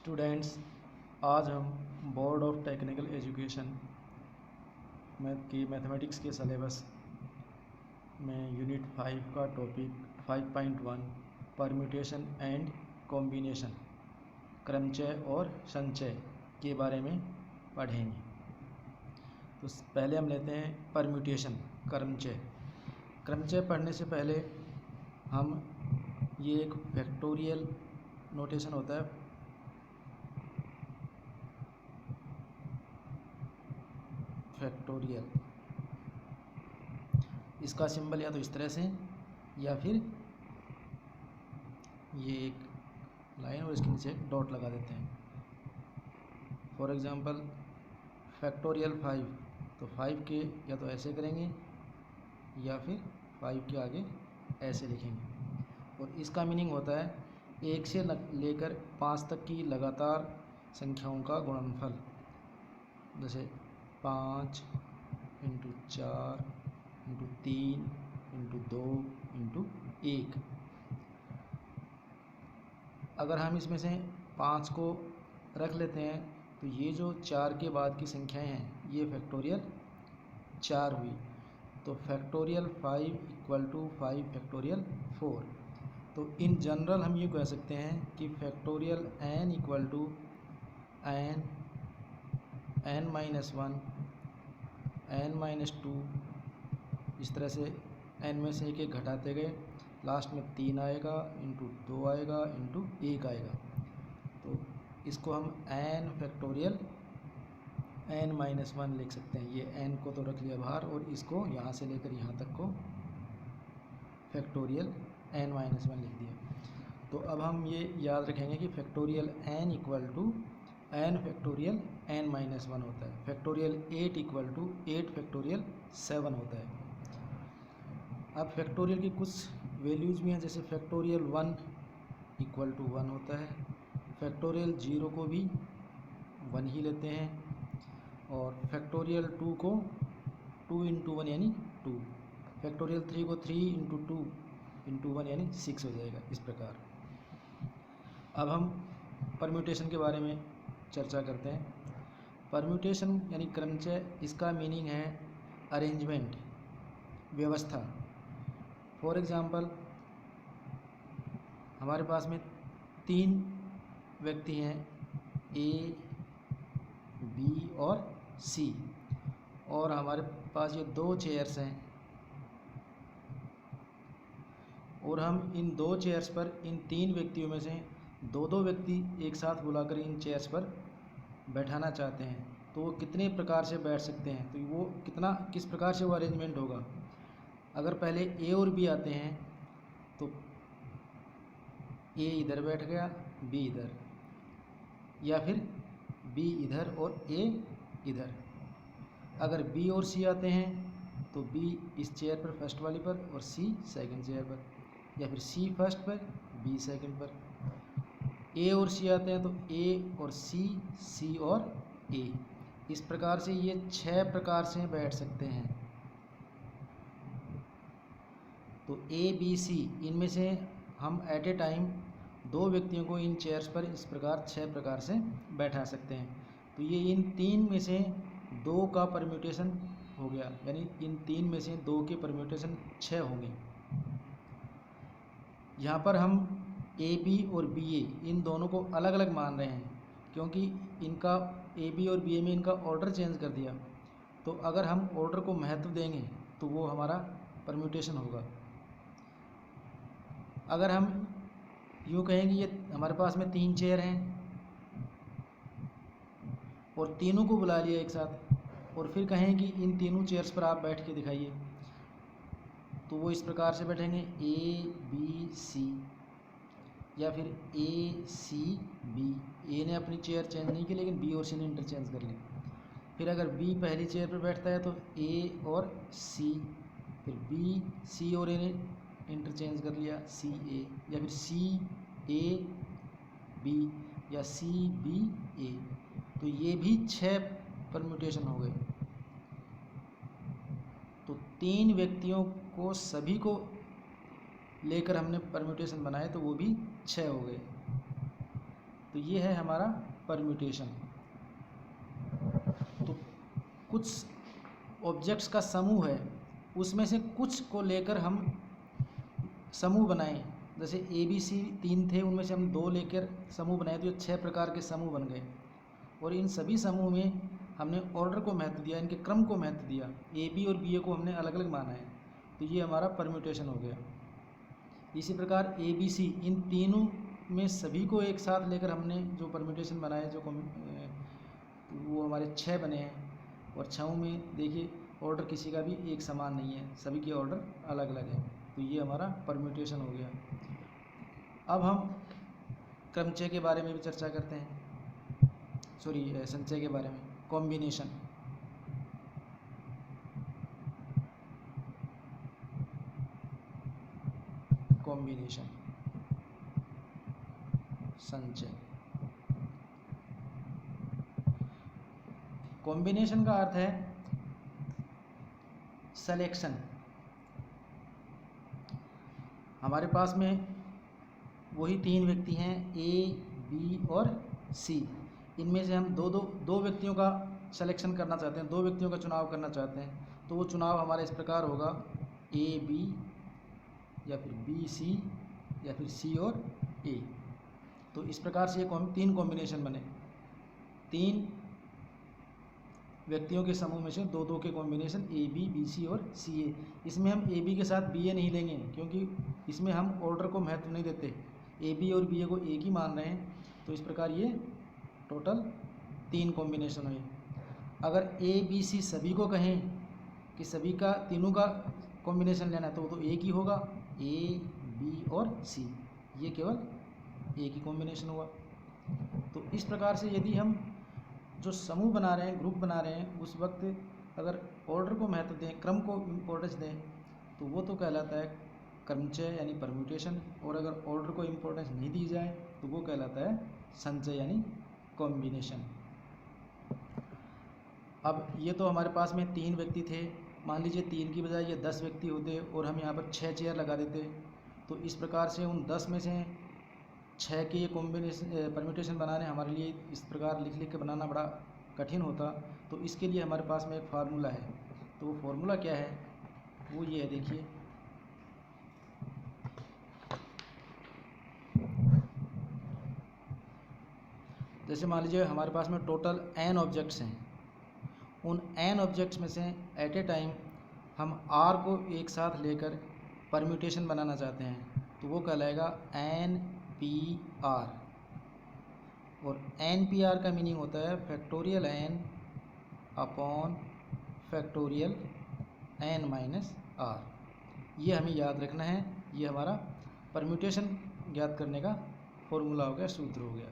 Students, आज हम board of technical education की मैथमेटिक्स के सिलेबस में यूनिट 5 का टॉपिक 5.1 परम्यूटेशन एंड कॉम्बिनेशन क्रमचय और संचय के बारे में पढ़ेंगे। तो पहले हम लेते हैं परम्यूटेशन क्रमचय। क्रमचय पढ़ने से पहले हम ये एक फैक्टोरियल नोटेशन होता है, फैक्टोरियल, इसका सिंबल या तो इस तरह से या फिर ये एक लाइन और इसके नीचे एक डॉट लगा देते हैं। फॉर एग्जांपल फैक्टोरियल 5, तो 5 के या तो ऐसे करेंगे या फिर 5 के आगे ऐसे लिखेंगे। और इसका मीनिंग होता है 1 से लेकर 5 तक की लगातार संख्याओं का गुणनफल, जैसे 5 इंटू 4 इंटू 3 इंटू 2 इंटू 1। अगर हम इसमें से 5 को रख लेते हैं तो ये जो 4 के बाद की संख्याएं हैं ये फैक्टोरियल 4 हुई। तो फैक्टोरियल 5 इक्वल टू 5 फैक्टोरियल 4। तो इन जनरल हम ये कह सकते हैं कि factorial n equal to n minus 1 n minus 2, इस तरह से n में से एक घटाते गए, लास्ट में 3 आएगा इंटू 2 आएगा इंटू 1 आएगा। तो इसको हम n फैक्टोरियल n माइनस 1 लिख सकते हैं। ये n को तो रख लिया बाहर और इसको यहाँ से लेकर यहाँ तक को फैक्टोरियल n माइनस 1 लिख दिया। तो अब हम ये याद रखेंगे कि factorial n equal to n factorial n minus 1 होता है। फैक्टोरियल 8 इक्वल टू 8 फैक्टोरियल 7 होता है। अब फैक्टोरियल की कुछ वैल्यूज़ भी हैं, जैसे फैक्टोरियल 1 इक्वल टू 1 होता है, फैक्टोरियल 0 को भी 1 ही लेते हैं, और फैक्टोरियल 2 को 2 इंटू 1 यानी 2, फैक्टोरियल 3 को 3 इंटू 2 इंटू 1 यानी 6 हो जाएगा। इस प्रकार अब हम परम्यूटेशन के बारे में चर्चा करते हैं। परम्यूटेशन यानी क्रमचय, इसका मीनिंग है अरेंजमेंट, व्यवस्था। फॉर एग्ज़ाम्पल हमारे पास में 3 व्यक्ति हैं, ए, बी और सी, और हमारे पास ये 2 चेयर्स हैं, और हम इन 2 चेयर्स पर इन 3 व्यक्तियों में से 2 व्यक्ति एक साथ बुलाकर इन चेयर्स पर बैठाना चाहते हैं। तो वो कितने प्रकार से बैठ सकते हैं, तो वो किस प्रकार से वो अरेंजमेंट होगा। अगर पहले ए और बी आते हैं तो ए इधर बैठ गया, बी इधर, या फिर बी इधर और ए इधर। अगर बी और सी आते हैं तो बी इस चेयर पर, फर्स्ट वाली पर, और सी सेकंड चेयर पर, या फिर सी फर्स्ट पर, बी सेकंड पर। ए और सी आते हैं तो ए और सी और ए। इस प्रकार से ये 6 प्रकार से बैठ सकते हैं। तो ए, बी, सी, इनमें से हम एट ए टाइम 2 व्यक्तियों को इन चेयर्स पर इस प्रकार 6 प्रकार से बैठा सकते हैं। तो ये इन 3 में से 2 का परम्यूटेशन हो गया, यानी इन 3 में से 2 के परम्यूटेशन 6 होंगे। यहाँ पर हम ए बी और बी ए इन दोनों को अलग अलग मान रहे हैं, क्योंकि इनका ए बी और बी ए में इनका ऑर्डर चेंज कर दिया। तो अगर हम ऑर्डर को महत्व देंगे तो वो हमारा परम्यूटेशन होगा। अगर हम यूँ कहेंगे ये हमारे पास में 3 चेयर हैं और तीनों को बुला लिया एक साथ, और फिर कहें कि इन तीनों चेयर्स पर आप बैठ के दिखाइए, तो वो इस प्रकार से बैठेंगे ए बी सी, या फिर ए सी बी। ए ने अपनी चेयर चेंज नहीं की, लेकिन बी और सी ने इंटरचेंज कर ली। फिर अगर बी पहली चेयर पर बैठता है तो ए और सी, फिर बी सी और ए ने इंटरचेंज कर लिया, सी ए, या फिर सी ए बी, या सी बी ए। तो ये भी 6 परम्यूटेशन हो गए। तो 3 व्यक्तियों को सभी को लेकर हमने परम्यूटेशन बनाए तो वो भी 6 हो गए। तो ये है हमारा परम्यूटेशन। तो कुछ ऑब्जेक्ट्स का समूह है, उसमें से कुछ को लेकर हम समूह बनाएं। जैसे ABC 3 थे, उनमें से हम 2 लेकर समूह बनाए तो ये 6 प्रकार के समूह बन गए। और इन सभी समूह में हमने ऑर्डर को महत्व दिया, इनके क्रम को महत्व दिया। AB और BA को हमने अलग अलग माना है, तो ये हमारा परम्यूटेशन हो गया। इसी प्रकार ABC इन तीनों में सभी को एक साथ लेकर हमने जो परम्यूटेशन बनाए, जो वो हमारे 6 बने हैं। और 6 में देखिए ऑर्डर किसी का भी एक समान नहीं है, सभी के ऑर्डर अलग अलग हैं, तो ये हमारा परम्यूटेशन हो गया। अब हम क्रमचय के बारे में भी चर्चा करते हैं, संचय के बारे में। कॉम्बिनेशन, संचय। कॉम्बिनेशन का अर्थ है सिलेक्शन। हमारे पास में वही 3 व्यक्ति हैं, A, B और C। इनमें से हम दो व्यक्तियों का सिलेक्शन करना चाहते हैं, 2 व्यक्तियों का चुनाव करना चाहते हैं। तो वो चुनाव हमारा इस प्रकार होगा, A, B या फिर B, C या फिर C और A। तो इस प्रकार से ये 3 कॉम्बिनेशन बने। 3 व्यक्तियों के समूह में से 2-2 के combination A, B, B, C और C, A। इसमें हम A, B के साथ B, A नहीं लेंगे, क्योंकि इसमें हम ऑर्डर को महत्व नहीं देते, A, B और B, A को एक ही मान रहे हैं। तो इस प्रकार ये टोटल 3 कॉम्बिनेशन हुए। अगर A, B, C सभी को कहें कि सभी का तीनों का कॉम्बिनेशन लेना है, तो वो तो एक ही होगा, A, B और C। ये केवल एक ही कॉम्बिनेशन हुआ। तो इस प्रकार से यदि हम जो समूह बना रहे हैं, ग्रुप बना रहे हैं, उस वक्त अगर ऑर्डर को महत्व दें, क्रम को इम्पोर्टेंस दें, तो वो तो कहलाता है क्रमचय यानी परम्यूटेशन। और अगर ऑर्डर को इम्पोर्टेंस नहीं दी जाए तो वो कहलाता है संचय यानी कॉम्बिनेशन। अब ये तो हमारे पास में 3 व्यक्ति थे, मान लीजिए 3 की बजाय ये 10 व्यक्ति होते और हम यहाँ पर 6 चेयर लगा देते, तो इस प्रकार से उन 10 में से 6 के ये कॉम्बिनेशन परम्यूटेशन बनाने हमारे लिए इस प्रकार लिख लिख के बनाना बड़ा कठिन होता। तो इसके लिए हमारे पास में एक फार्मूला है। तो वो फार्मूला क्या है, वो ये है, देखिए। जैसे मान लीजिए हमारे पास में टोटल n ऑब्जेक्ट्स हैं, उन n ऑब्जेक्ट्स में से एट ए टाइम हम r को एक साथ लेकर परम्यूटेशन बनाना चाहते हैं, तो वो कहलाएगा NPR। और NPR का मीनिंग होता है factorial n upon factorial n minus r। ये हमें याद रखना है, ये हमारा परम्यूटेशन ज्ञात करने का फॉर्मूला हो गया, सूत्र हो गया।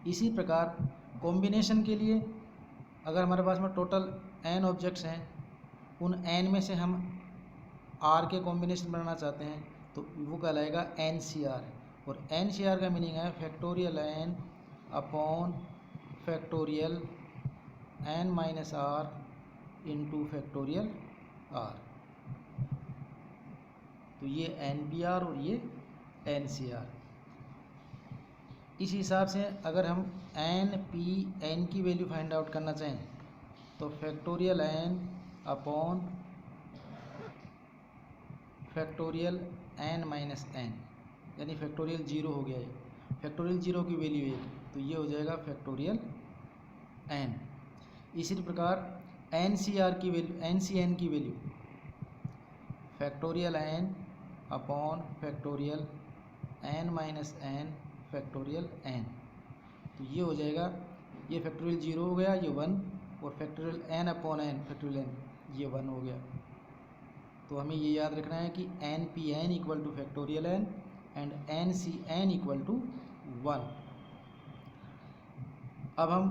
इसी प्रकार कॉम्बिनेशन के लिए अगर हमारे पास में टोटल n ऑब्जेक्ट्स हैं, उन n में से हम r के कॉम्बिनेशन बनाना चाहते हैं, तो वो कहलाएगा NCR। और NCR का मीनिंग है factorial n upon factorial n minus r into factorial r। तो ये NPR और ये NCR। इस हिसाब से अगर हम n की वैल्यू फाइंड आउट करना चाहें, तो factorial n upon factorial n minus n, यानी फैक्टोरियल 0 हो गया है। फैक्टोरियल 0 की वैल्यू 1, तो ये हो जाएगा फैक्टोरियल n। इसी प्रकार NCR की वैल्यू, NCN की value factorial n upon factorial n minus n factorial n, तो ये हो जाएगा, ये फैक्टोरियल 0 हो गया, ये 1, और factorial n upon n factorial n, ये 1 हो गया। तो हमें ये याद रखना है कि NPN equal to factorial n and NCN equal to 1। अब हम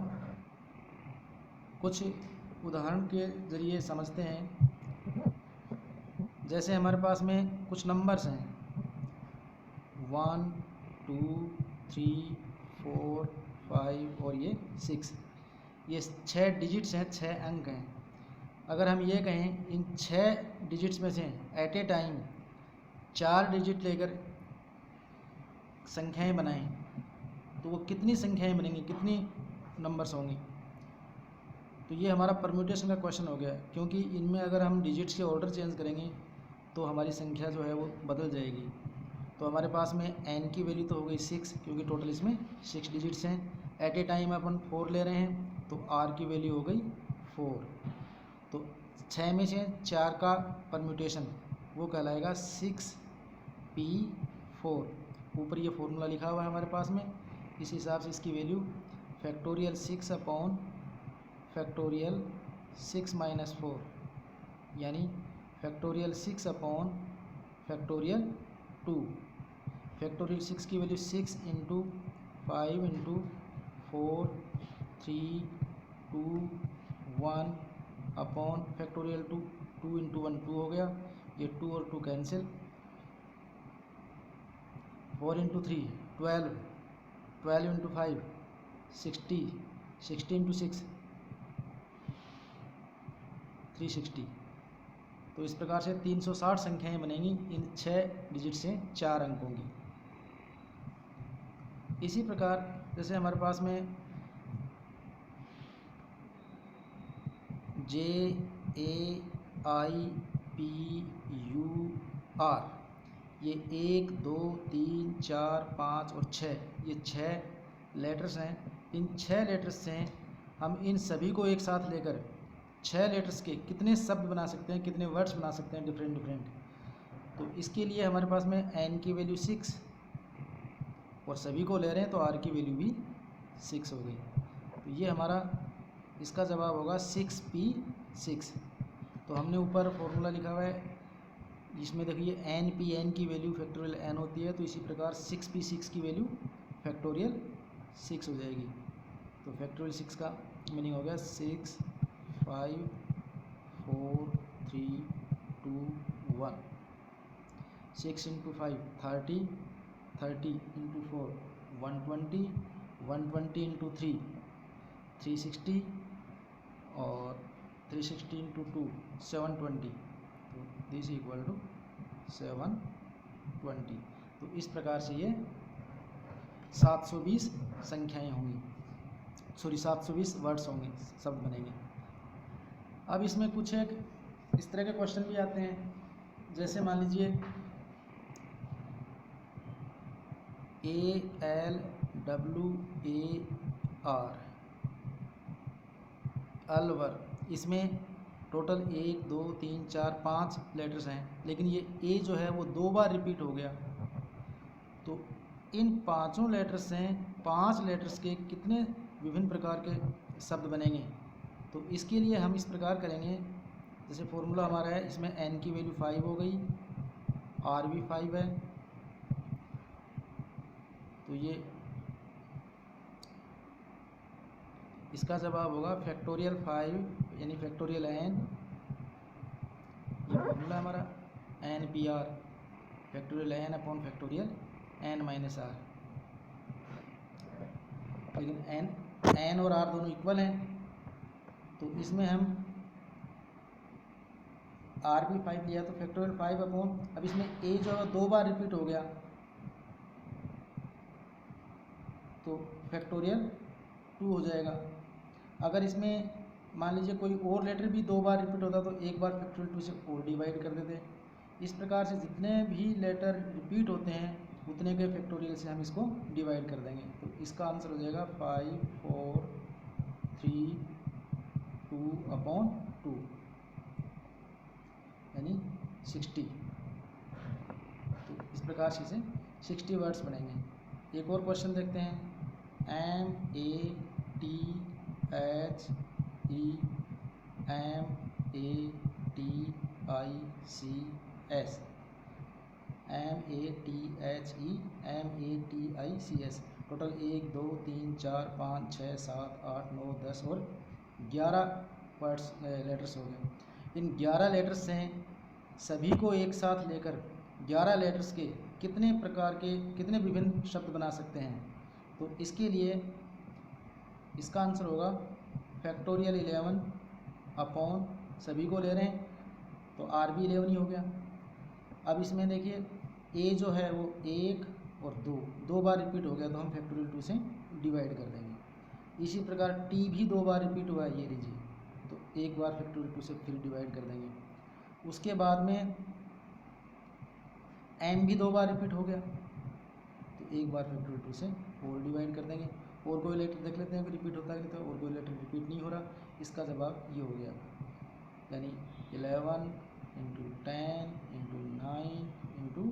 कुछ उदाहरण के ज़रिए समझते हैं। जैसे हमारे पास में कुछ नंबर्स हैं 1, 2, 3, 4, 5 और ये 6, ये 6 डिजिट्स हैं, 6 अंक हैं। अगर हम ये कहें इन 6 डिजिट्स में से एट ए टाइम 4 डिजिट लेकर संख्याएं बनाएं, तो वो कितनी संख्याएं बनेंगी, कितनी नंबर्स होंगी। तो ये हमारा परम्यूटेशन का क्वेश्चन हो गया, क्योंकि इनमें अगर हम डिजिट्स के ऑर्डर चेंज करेंगे तो हमारी संख्या जो है वो बदल जाएगी। तो हमारे पास में n की वैल्यू तो हो गई 6, क्योंकि टोटल इसमें 6 डिजिट्स हैं। एट ए टाइम अपन 4 ले रहे हैं, तो r की वैल्यू हो गई 4। तो 6 में से 4 का परम्यूटेशन वो कहलाएगा 6p4। ऊपर ये फॉर्मूला लिखा हुआ है हमारे पास में, इस हिसाब से इसकी value factorial 6 upon factorial 6 minus 4, यानी फैक्टोरियल 6 अपॉन फैक्टोरियल 2। फैक्टोरियल 6 की value 6 into 5 into 4 3 2 1 upon factorial 2, 2 into 1 2 हो गया, ये 2 और 2 कैंसिल, 4 इंटू 3 12, 12 इंटू 5 60, 60 इंटू 6 360। तो इस प्रकार से 360 संख्याएं बनेंगी इन 6 डिजिट से 4 अंकों की। इसी प्रकार जैसे हमारे पास में JAIPUR, ये 1 2 3 4 5 और 6, ये 6 लेटर्स हैं। इन 6 लेटर्स से हम इन सभी को एक साथ लेकर 6 लेटर्स के कितने शब्द बना सकते हैं, कितने वर्ड्स बना सकते हैं डिफरेंट डिफरेंट। तो इसके लिए हमारे पास में n की वैल्यू 6 और सभी को ले रहे हैं, तो r की वैल्यू भी 6 हो गई। तो ये हमारा इसका जवाब होगा 6p6। तो हमने ऊपर फॉर्मूला लिखा हुआ है, जिसमें देखिए n की वैल्यू फैक्टोरियल n होती है, तो इसी प्रकार 6p6 की वैल्यू फैक्टोरियल 6 हो जाएगी। तो फैक्टोरियल 6 का मीनिंग हो गया 6 5 4 3 2 1। 6 इंटू 5 30, 30 इंटू 4 120, 120 इंटू 3 360 और 360 इंटू 2 720। तो दिस इक्वल टू 720। तो इस प्रकार से ये 720 संख्याएं होंगी, सॉरी 720 वर्ड्स होंगे, शब्द बनेंगे। अब इसमें कुछ एक इस तरह के क्वेश्चन भी आते हैं, जैसे मान लीजिए ALWAR अलवर, इसमें टोटल 1 2 3 4 5 लेटर्स हैं, लेकिन ये ए जो है वो 2 बार रिपीट हो गया। तो इन पांचों लेटर्स से 5 लेटर्स के कितने विभिन्न प्रकार के शब्द बनेंगे। तो इसके लिए हम इस प्रकार करेंगे, जैसे फॉर्मूला हमारा है, इसमें n की वैल्यू 5 हो गई, r भी 5 है, तो ये इसका जवाब होगा फैक्टोरियल 5 यानी फैक्टोरियल n। ये फॉर्मूला हमारा NPR, factorial n upon factorial n minus r। लेकिन n और r दोनों इक्वल हैं, तो इसमें हम r भी 5 लिया, तो फैक्टोरियल 5 अपॉन, अब इसमें a जो है 2 बार रिपीट हो गया, तो फैक्टोरियल 2 हो जाएगा। अगर इसमें मान लीजिए कोई और लेटर भी 2 बार रिपीट होता, तो एक बार फैक्टोरियल 2 से और डिवाइड कर देते। इस प्रकार से जितने भी लेटर रिपीट होते हैं उतने के फैक्टोरियल से हम इसको डिवाइड कर देंगे। तो इसका आंसर हो जाएगा 5 4 3 2 अपॉन 2 यानी 60। तो इस प्रकार से इसे 60 वर्ड्स बनेंगे। एक और क्वेश्चन देखते हैं, MATHEMATICS MATHEMATICS टोटल 1 2 3 4 5 6 7 8 9 10 और 11 वर्ड्स लेटर्स हो गए। इन 11 लेटर्स से सभी को एक साथ लेकर 11 लेटर्स के कितने प्रकार के कितने विभिन्न शब्द बना सकते हैं। तो इसके लिए इसका आंसर होगा फैक्टोरियल 11 अपॉन, सभी को ले रहे हैं तो r भी 11 ही हो गया। अब इसमें देखिए a जो है वो 1 और 2 बार रिपीट हो गया तो हम फैक्टोरियल 2 से डिवाइड कर देंगे। इसी प्रकार टी भी 2 बार रिपीट हुआ है, ये लीजिए, तो 1 बार फैक्टोरियल 2 से फिर डिवाइड कर देंगे। उसके बाद में एम भी 2 बार रिपीट हो गया तो 1 बार फैक्टोरियल 2 से और डिवाइड कर देंगे। और कोई लेटर देख लेते हैं कि रिपीट होता है कि, तो और कोई लेटर रिपीट नहीं हो रहा, इसका जवाब ये हो गया, यानी 11 into 10 into 9 into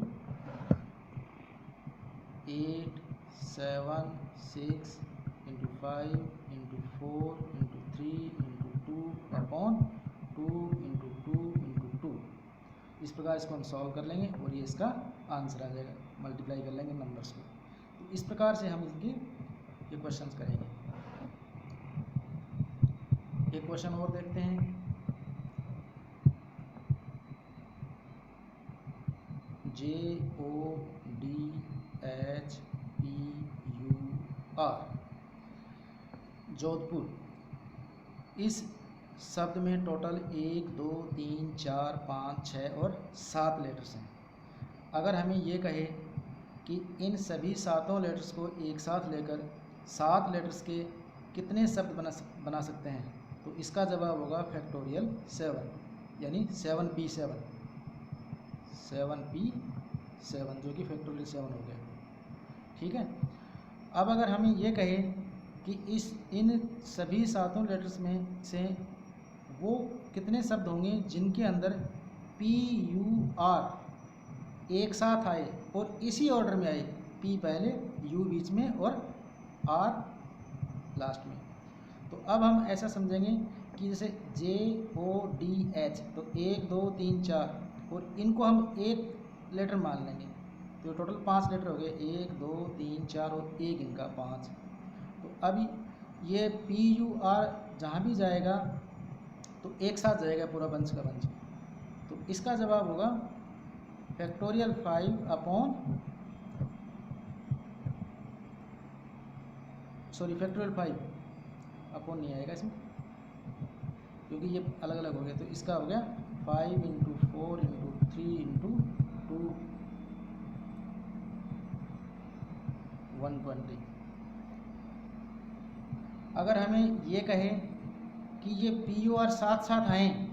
8 7 6 into 5 into 4 into 3 into 2 upon 2 into 2 into 2। इस प्रकार इसको हम सॉल्व कर लेंगे और ये इसका आंसर आ जाएगा, मल्टीप्लाई कर लेंगे नंबर्स को। तो इस प्रकार से हम इसके ये क्वेश्चंस करेंगे। एक क्वेश्चन और देखते हैं। JODHPUR जोधपुर, इस शब्द में टोटल 1 2 3 4 5 6 और 7 लेटर्स हैं। अगर हमें ये कहे कि इन सभी 7 लेटर्स को एक साथ लेकर 7 लेटर्स के कितने शब्द बना सकते हैं, तो इसका जवाब होगा फैक्टोरियल 7, यानी 7P7, जो कि फैक्टोरियल 7 हो गया। ठीक है। अब अगर हमें ये कहे कि इन सभी 7 लेटर्स में से वो कितने शब्द होंगे जिनके अंदर PUR एक साथ आए और इसी ऑर्डर में आए, P पहले, U बीच में और R लास्ट में। तो अब हम ऐसा समझेंगे कि जैसे JODH, तो 1 2 3 4, और इनको हम एक लेटर मान लेंगे, तो टोटल 5 लेटर हो गए, 1 2 3 4 और 1 इनका 5। तो अभी ये PUR जहाँ भी जाएगा तो एक साथ जाएगा पूरा बंच का बंच। तो इसका जवाब होगा factorial 5 upon, sorry factorial 5 upon नहीं आएगा इसमें क्योंकि ये अलग अलग हो गया। तो इसका हो गया 5 इंटू 4 इंटू 3 इंटू 2 120। अगर हमें ये कहे कि ये PUR साथ साथ आए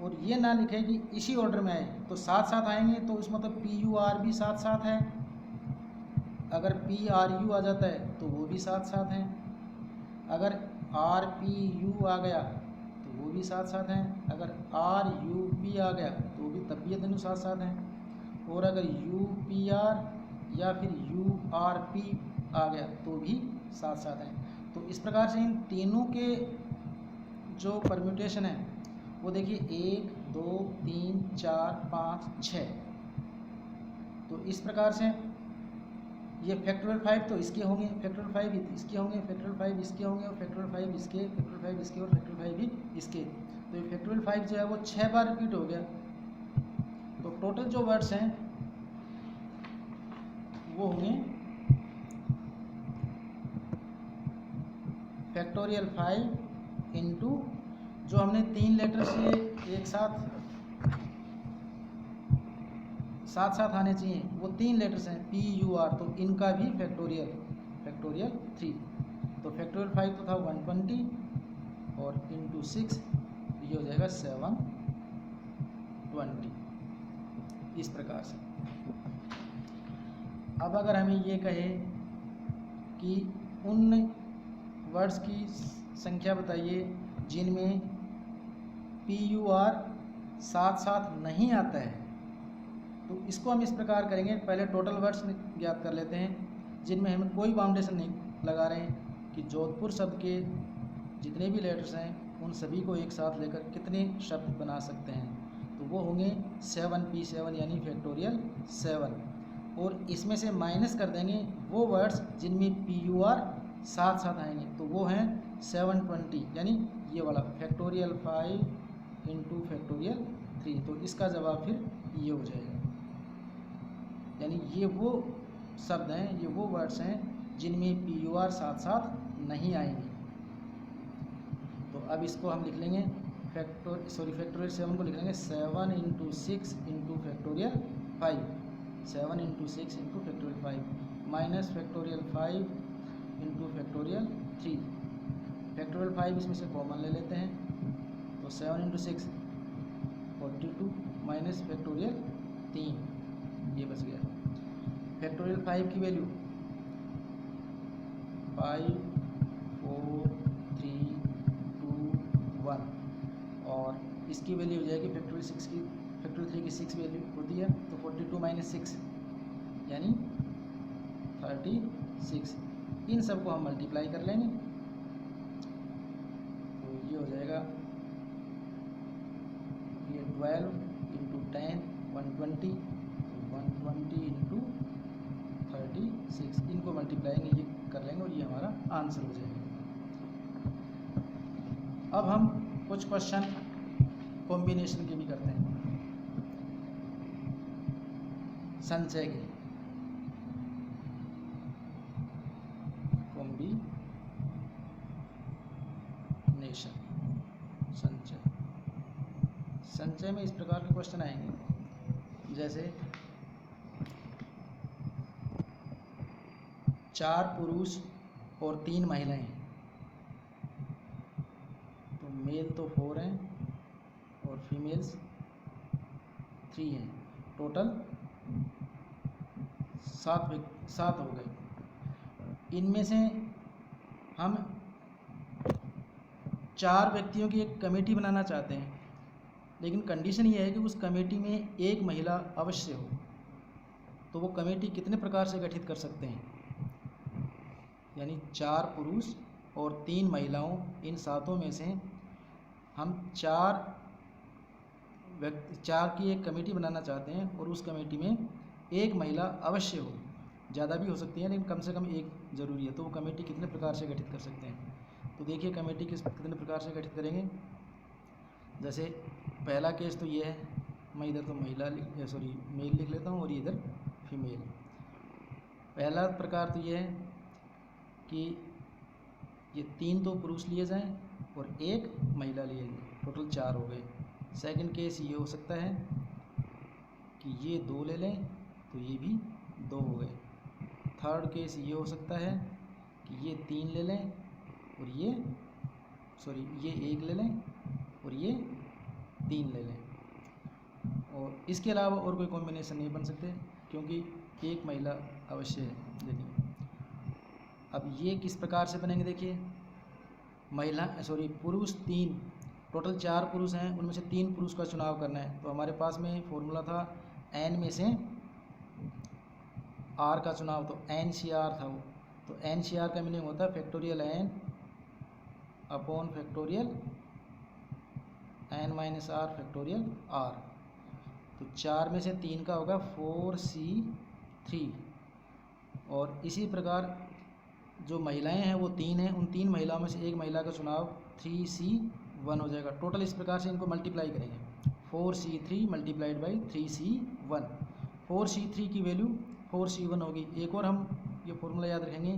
और ये ना लिखे कि इसी ऑर्डर में आए, तो साथ साथ आएंगे तो इसमें तो PUR भी साथ साथ है, अगर PRU आ जाता है तो वो भी साथ साथ हैं, अगर RPU आ गया तो वो भी साथ साथ हैं, अगर RUP आ गया तो वो भी तब भी ये दोनों साथ साथ हैं, और अगर UPR या फिर URP आ गया तो भी साथ साथ हैं। तो इस प्रकार से इन तीनों के जो परम्यूटेशन है वो देखिए 1 2 3 4 5 6। तो इस प्रकार से ये फैक्टोरियल 5 तो इसके होंगे, फैक्टोरियल 5 इसके होंगे, फैक्टोरियल 5 इसके होंगे, और फैक्टोरियल 5 इसके, फैक्टोरियल 5 इसके, और फैक्टोरियल 5 भी इसके। तो ये फैक्टोरियल 5 जो है वो 6 बार रिपीट हो गया। तो टोटल जो वर्ड्स हैं वो होंगे फैक्टोरियल 5 इंटू जो हमने 3 लेटर से एक साथ आने चाहिए वो 3 लेटर्स हैं PUR, तो इनका भी फैक्टोरियल 3। तो फैक्टोरियल 5 तो था 120 और इंटू 6 ये हो जाएगा 720। इस प्रकार से अब अगर हमें ये कहे कि उन वर्ड्स की संख्या बताइए जिनमें PUR साथ साथ नहीं आता है, तो इसको हम इस प्रकार करेंगे। पहले टोटल वर्ड्स ज्ञात कर लेते हैं जिनमें हमें कोई बाउंडेशन नहीं लगा रहे हैं कि जोधपुर शब्द के जितने भी लेटर्स हैं उन सभी को एक साथ लेकर कितने शब्द बना सकते हैं। तो वो होंगे 7P7 यानी फैक्टोरियल 7, और इसमें से माइनस कर देंगे वो वर्ड्स जिनमें PUR साथ साथ आएंगे, तो वो हैं 720 यानी ये वाला फैक्टोरियल 5 इंटू फैक्टोरियल 3। तो इसका जवाब फिर ये हो जाएगा, यानी ये वो शब्द हैं, ये वो वर्ड्स हैं जिनमें PUR साथ साथ नहीं आएंगे। तो अब इसको हम लिख लेंगे फैक्टोरियल 7 को लिख लेंगे 7 into 6 into factorial 5, 7 into 6 into factorial 5 minus factorial 5 into factorial 3। Factorial 5 इसमें से कॉमन ले लेते हैं तो 7 इंटू 6 42 माइनस फैक्टोरियल 3 ये बच गया। फैक्टोरियल 5 की वैल्यू 5 4 3 2 1 और इसकी वैल्यू हो जाएगी फैक्टोरियल 6 की, फैक्टोरियल 3 की 6 वैल्यू होती है तो 42 माइनस 6 यानी 36। इन सबको हम मल्टीप्लाई कर लेंगे तो ये हो जाएगा, ये 12 इंटू 10 120, 120 इंटू 36 इनको मल्टीप्लाई ये कर लेंगे और ये हमारा आंसर हो जाएगा। अब हम कुछ क्वेश्चन कॉम्बिनेशन के भी करते हैं, संचय के। कॉम्बिनेशन संचय में इस प्रकार के क्वेश्चन आएंगे जैसे 4 पुरुष और 3 महिलाएं, तो मेल तो 4 हैं और फीमेल्स 3 हैं, टोटल 7 हो गए। इनमें से हम 4 व्यक्तियों की एक कमेटी बनाना चाहते हैं, लेकिन कंडीशन ये है कि उस कमेटी में एक महिला अवश्य हो। तो वो कमेटी कितने प्रकार से गठित कर सकते हैं, यानी 4 पुरुष और 3 महिलाओं, इन 7 में से हम 4 की एक कमेटी बनाना चाहते हैं और उस कमेटी में एक महिला अवश्य हो, ज़्यादा भी हो सकती है लेकिन कम से कम एक ज़रूरी है। तो वो कमेटी कितने प्रकार से गठित कर सकते हैं, तो देखिए कमेटी कितने प्रकार से गठित करेंगे। जैसे पहला केस तो ये है, मैं इधर तो मेल लिख लेता हूँ और इधर फीमेल। पहला प्रकार तो ये है कि ये 3 तो पुरुष लिए जाएं और एक महिला लिए जाए, टोटल 4 हो गए। सेकंड केस ये हो सकता है कि ये 2 ले लें तो ये भी 2 हो गए। थर्ड केस ये हो सकता है कि ये 3 ले लें और ये 1 ले लें और ये 3 ले लें, और इसके अलावा और कोई कॉम्बिनेशन नहीं बन सकते क्योंकि एक महिला अवश्य है लेनी। अब ये किस प्रकार से बनेंगे, देखिए पुरुष 3, टोटल 4 पुरुष हैं, उनमें से 3 पुरुष का चुनाव करना है। तो हमारे पास में फॉर्मूला था n में से r का चुनाव, तो NCR था वो। तो NCR का मीनिंग होता है factorial n upon factorial n minus r factorial r। तो 4 में से 3 का होगा 4C3, और इसी प्रकार जो महिलाएं हैं वो 3 हैं, उन 3 महिलाओं में से एक महिला का चुनाव 3C1 हो जाएगा। टोटल इस प्रकार से इनको मल्टीप्लाई करेंगे, 4C3 multiplied by 3C1। 4C3 की वैल्यू 4C1 होगी। एक और हम ये फॉर्मूला याद रखेंगे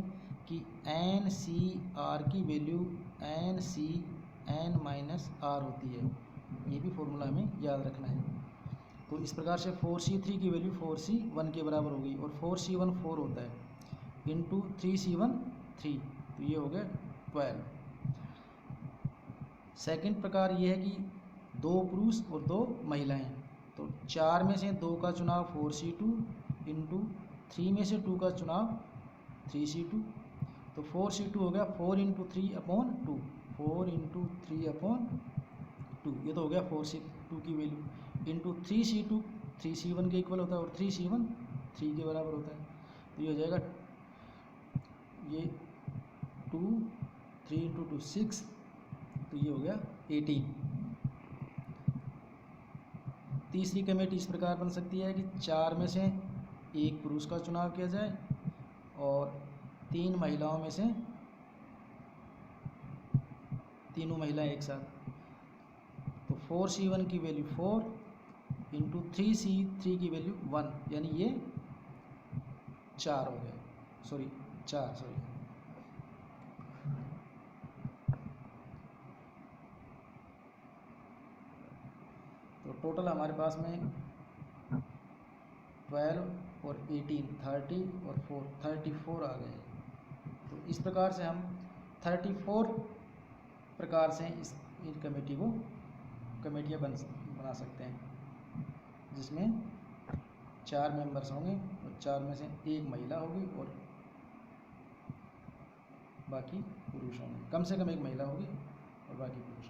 कि NCR की वैल्यू NCN माइनस R होती है, ये भी फॉर्मूला हमें याद रखना है। तो इस प्रकार से 4C3 की वैल्यू 4C1 के बराबर होगी, और 4C1 4 होता है, इंटू 3C1 3, तो ये हो गया 12। सेकंड प्रकार ये है कि 2 पुरुष और 2 महिलाएं, तो 4 में से 2 का चुनाव 4C2 इंटू 3 में से 2 का चुनाव 3C2, तो 4C2 हो गया 4 इंटू 3 अपॉन 2, 4 इंटू 3 अपॉन 2, ये तो हो गया 4C2 की वैल्यू, इंटू 3C2 3C1 के इक्वल होता है और 3C1 3 के बराबर होता है। तो ये हो जाएगा ये 2 3 इंटू 2 6, तो ये हो गया 18। तीसरी कमेटी इस प्रकार बन सकती है कि 4 में से 1 पुरुष का चुनाव किया जाए और 3 महिलाओं में से तीनों महिलाएं एक साथ, तो 4C1 की वैल्यू 4 इंटू 3C3 की वैल्यू 1, यानी ये 4 हो गए, 4। तो टोटल हमारे पास में 12 और 18 30 और 4 34 आ गए। तो इस प्रकार से हम 34 प्रकार से इन कमेटियाँ बना सकते हैं, जिसमें 4 मेंबर्स होंगे और 4 में से एक महिला होगी और बाकी पुरुष होंगे, कम से कम एक महिला होगी और बाकी पुरुष।